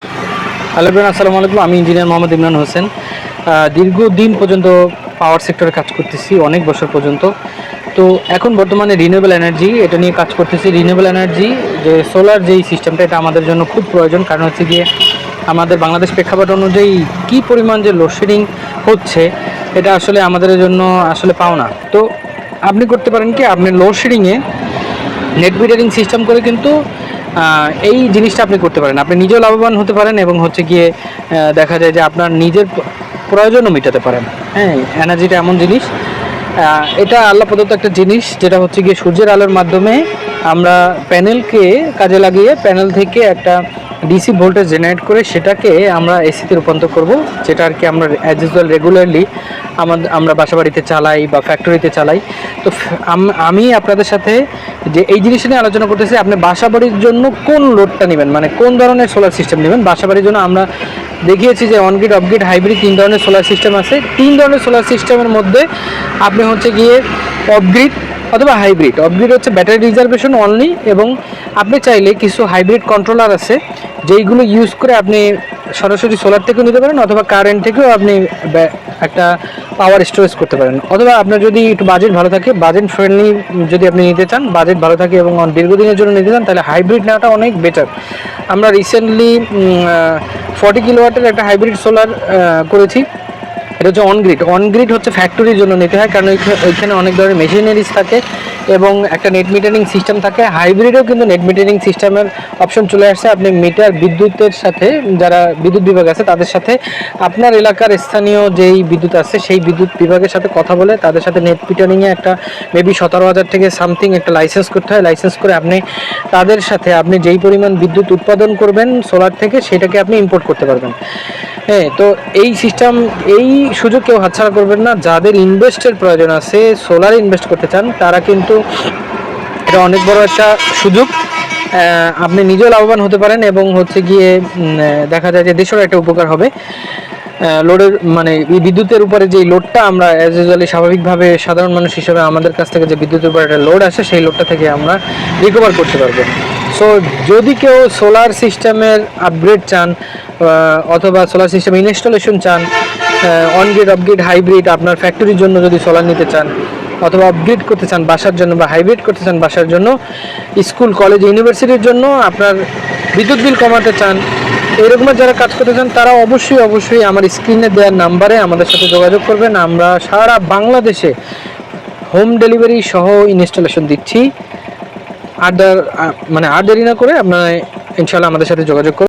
Hello everyone, আসসালামু আলাইকুম। আমি ইঞ্জিনিয়ার মোহাম্মদ ইমরান হোসেন। দীর্ঘদিন পর্যন্ত পাওয়ার সেক্টরে কাজ করতেছি, অনেক বছর পর্যন্ত। তো এখন বর্তমানে রিনিউয়েবল এনার্জি এটা নিয়ে কাজ করতেছি। রিনিউয়েবল এনার্জি যে সোলার যেই সিস্টেমটা, এটা আমাদের জন্য খুব প্রয়োজন। কারণ হচ্ছে গিয়ে আমাদের বাংলাদেশ প্রেক্ষাপট অনুযায়ী কী পরিমাণ যে লোডশেডিং হচ্ছে, এটা আসলে আমাদের জন্য আসলে পাওনা। তো আপনি করতে পারেন কি, আপনি লোডশেডিংয়ে নেট মিটারিং সিস্টেম করে কিন্তু এই জিনিসটা আপনি করতে পারেন। আপনি নিজেও লাভবান হতে পারেন এবং হচ্ছে গিয়ে দেখা যায় যে আপনার নিজের প্রয়োজনও মেটাতে পারেন। হ্যাঁ, এনার্জিটা এমন জিনিস, এটা আল্লাহ প্রদত্ত একটা জিনিস, যেটা হচ্ছে গিয়ে সূর্যের আলোর মাধ্যমে আমরা প্যানেলকে কাজে লাগিয়ে প্যানেল থেকে একটা ডিসি ভোল্টেজ জেনারেট করে সেটাকে আমরা এসিতে রূপান্তর করব, যেটা আর কি আমরা অ্যাজ ইউজুয়াল রেগুলারলি আমরা বাসাবাড়িতে চালাই বা ফ্যাক্টরিতে চালাই। তো আমি আপনাদের সাথে যে এই জিনিসটা নিয়ে আলোচনা করতেছি, আপনি বাসাবাড়ির জন্য কোন লোডটা নেবেন, মানে কোন ধরনের সোলার সিস্টেম নেবেন বাসাবাড়ির জন্য। আমরা দেখিয়েছি যে অনগ্রিড, অফগ্রিড, হাইব্রিড 3 ধরনের সোলার সিস্টেম আছে। 3 ধরনের সোলার সিস্টেমের মধ্যে আপনি হচ্ছে গিয়ে অফগ্রিড অথবা হাইব্রিড। অফগ্রিড হচ্ছে ব্যাটারি রিজার্ভেশন অনলি, এবং আপনি চাইলে কিছু হাইব্রিড কন্ট্রোলার আছে যেইগুলো ইউজ করে আপনি সরাসরি সোলার থেকেও নিতে পারেন, অথবা কারেন্ট থেকেও আপনি একটা পাওয়ার স্টোরেজ করতে পারেন। অথবা আপনার যদি একটু বাজেট ভালো থাকে, বাজেট ফ্রেন্ডলি যদি আপনি নিতে চান, বাজেট ভালো থাকে এবং দীর্ঘদিনের জন্য নিতে চান, তাহলে হাইব্রিড নেওয়াটা অনেক বেটার। আমরা রিসেন্টলি 40 কিলোওয়াটের একটা হাইব্রিড সোলার করেছি। এটা হচ্ছে অনগ্রিড। অনগ্রিড হচ্ছে ফ্যাক্টরির জন্য নিতে হয়, কারণ ওইখানে অনেক ধরনের মেশিনারিজ থাকে এবং একটা নেট মিটারিং সিস্টেম থাকে। হাইব্রিডেও কিন্তু নেট মিটারিং সিস্টেমের অপশন চলে আসছে। আপনি মিটার বিদ্যুতের সাথে, যারা বিদ্যুৎ বিভাগ আছে তাদের সাথে, আপনার এলাকার স্থানীয় যেই বিদ্যুৎ আছে সেই বিদ্যুৎ বিভাগের সাথে কথা বলে তাদের সাথে নেট মিটারিংয়ে একটা মেবি 17,000 থেকে সামথিং একটা লাইসেন্স করতে হয়। লাইসেন্স করে আপনি তাদের সাথে আপনি যেই পরিমাণ বিদ্যুৎ উৎপাদন করবেন সোলার থেকে, সেটাকে আপনি ইম্পোর্ট করতে পারবেন। হ্যাঁ, তো এই সিস্টেম, এই সুযোগ কেউ হাতছাড়া করবেন না। যাদের ইনভেস্টের প্রয়োজন আছে, সোলারে ইনভেস্ট করতে চান, তারা কিন্তু এটা অনেক বড় একটা সুযোগ। আপনি নিজেও লাভবান হতে পারেন এবং হচ্ছে গিয়ে দেখা যায় যে দেশেরও একটা উপকার হবে। লোডের মানে বিদ্যুতের উপরে যে লোডটা আমরা অ্যাজ ইউজুয়ালি স্বাভাবিকভাবে সাধারণ মানুষ হিসেবে আমাদের কাছ থেকে যে বিদ্যুতের উপরে একটা লোড আসে, সেই লোডটা থেকে আমরা রিকভার করতে পারবো। সো যদি কেউ সোলার সিস্টেমের আপগ্রেড চান অথবা সোলার সিস্টেম ইনস্টলেশন চান, অনগ্রিড, অফগ্রিড, হাইব্রিড, আপনার ফ্যাক্টরির জন্য যদি সোলার নিতে চান, অথবা আপগ্রেড করতে চান বাসার জন্য, বা হাইব্রিড করতে চান বাসার জন্য, স্কুল, কলেজ, ইউনিভার্সিটির জন্য, আপনার বিদ্যুৎ বিল কমাতে চান, এরকমের যারা কাজ করতে চান, তারা অবশ্যই আমার স্ক্রিনে দেওয়ার নাম্বারে আমাদের সাথে যোগাযোগ করবেন। আমরা সারা বাংলাদেশে হোম ডেলিভারি সহ ইনস্টলেশন দিচ্ছি। আর দেরি না করে আপনারা ইনশাআল্লাহ আমাদের সাথে যোগাযোগ করুন।